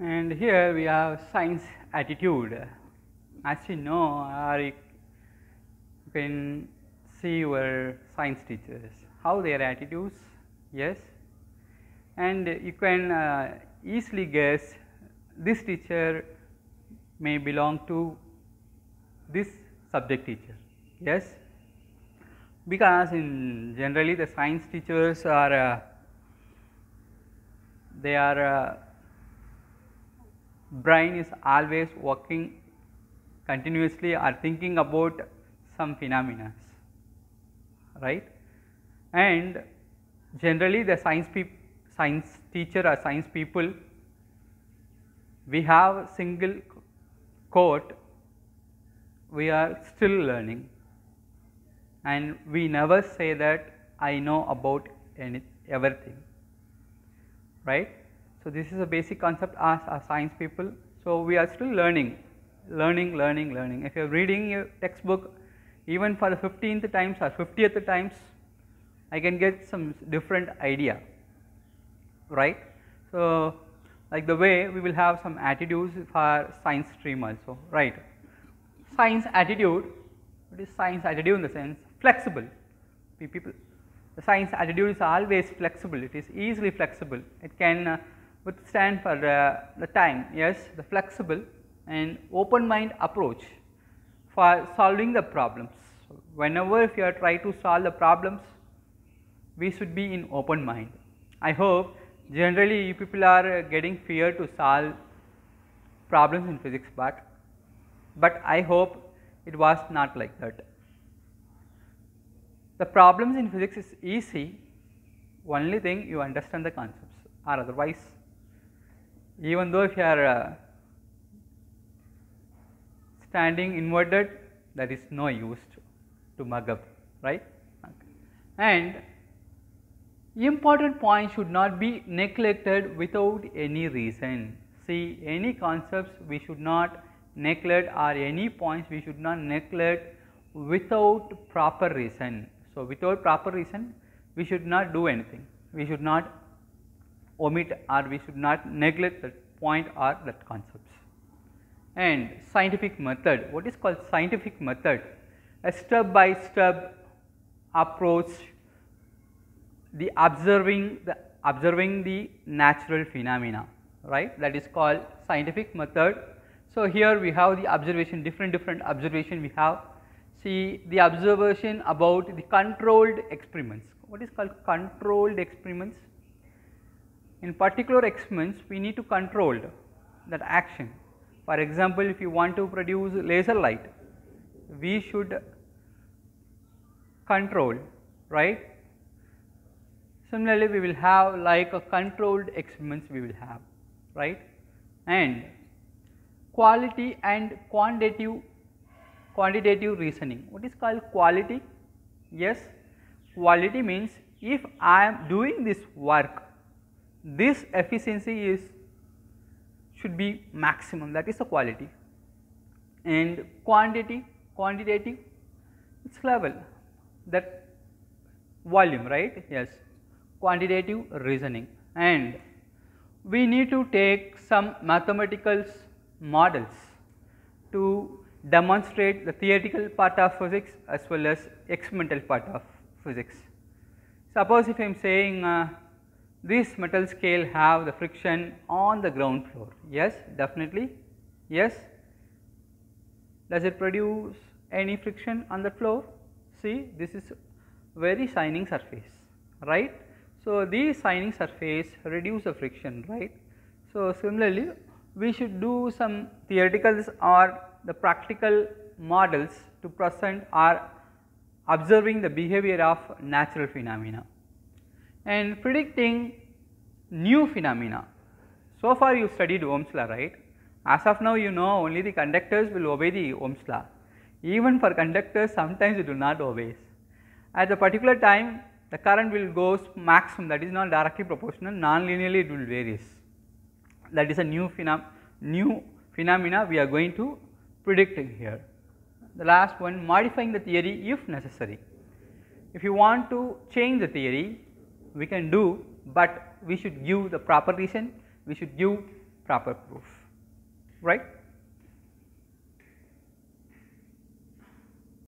And here we have science attitude. As you know, or you can see your science teachers, how their attitudes, yes, and you can easily guess this teacher may belong to this subject teacher, yes, because in generally the science teachers are their brain is always working continuously or thinking about some phenomena, right, and generally the science teacher or science people, we have single quote, we are still learning, and we never say that I know about everything, right. So, this is a basic concept as a science people. So, we are still learning. If you are reading your textbook even for the 15th times or 50th times, I can get some different idea, right. So, like the way we will have some attitudes for science stream also, right. Science attitude, what is science attitude in the sense? Flexible. People, the science attitude is always flexible, it is easily flexible, it can withstand for the time, yes, the flexible and open mind approach for solving the problems. So, whenever if you are trying to solve the problems, we should be in open mind. I hope generally you people are getting fear to solve problems in physics, but I hope it was not like that. The problems in physics is easy, only thing you understand the concepts, or otherwise even though if you are standing inverted, that is no use to mug up, right. Okay. And important points should not be neglected without any reason. See, any concepts we should not neglect, or any points we should not neglect without proper reason. So, without proper reason we should not do anything, we should not omit or we should not neglect that point or that concepts. And scientific method, what is called scientific method? A step by step approach, the observing the natural phenomena, right, that is called scientific method. So, here we have the observation, different observation we have. See, the observation about the controlled experiments. What is called controlled experiments? In particular experiments, we need to control that action. For example, if you want to produce laser light, we should control, right. Similarly, we will have like a controlled experiments we will have, right. And quality and quantitative reasoning. What is called quality? Yes, quality means if I am doing this work, this efficiency should be maximum, that is the quality. And quantitative, it's level, that volume, right, yes, quantitative reasoning. And we need to take some mathematical models to demonstrate the theoretical part of physics as well as experimental part of physics. Suppose if I am saying this metal scale have the friction on the ground floor, yes, definitely, yes. Does it produce any friction on the floor? See, this is very shining surface, right. So, these shining surface reduce the friction, right. So, similarly, we should do some theoreticals or the practical models to present or observing the behavior of natural phenomena and predicting new phenomena. So far you studied Ohm's law, right. As of now you know only the conductors will obey the Ohm's law. Even for conductors sometimes it will not obey. At a particular time the current will go maximum, that is not directly proportional, non-linearly it will varies. That is a new phenomena we are going to predict here. The last one, modifying the theory if necessary. If you want to change the theory, we can do, but we should give the proper reason, we should give proper proof, right.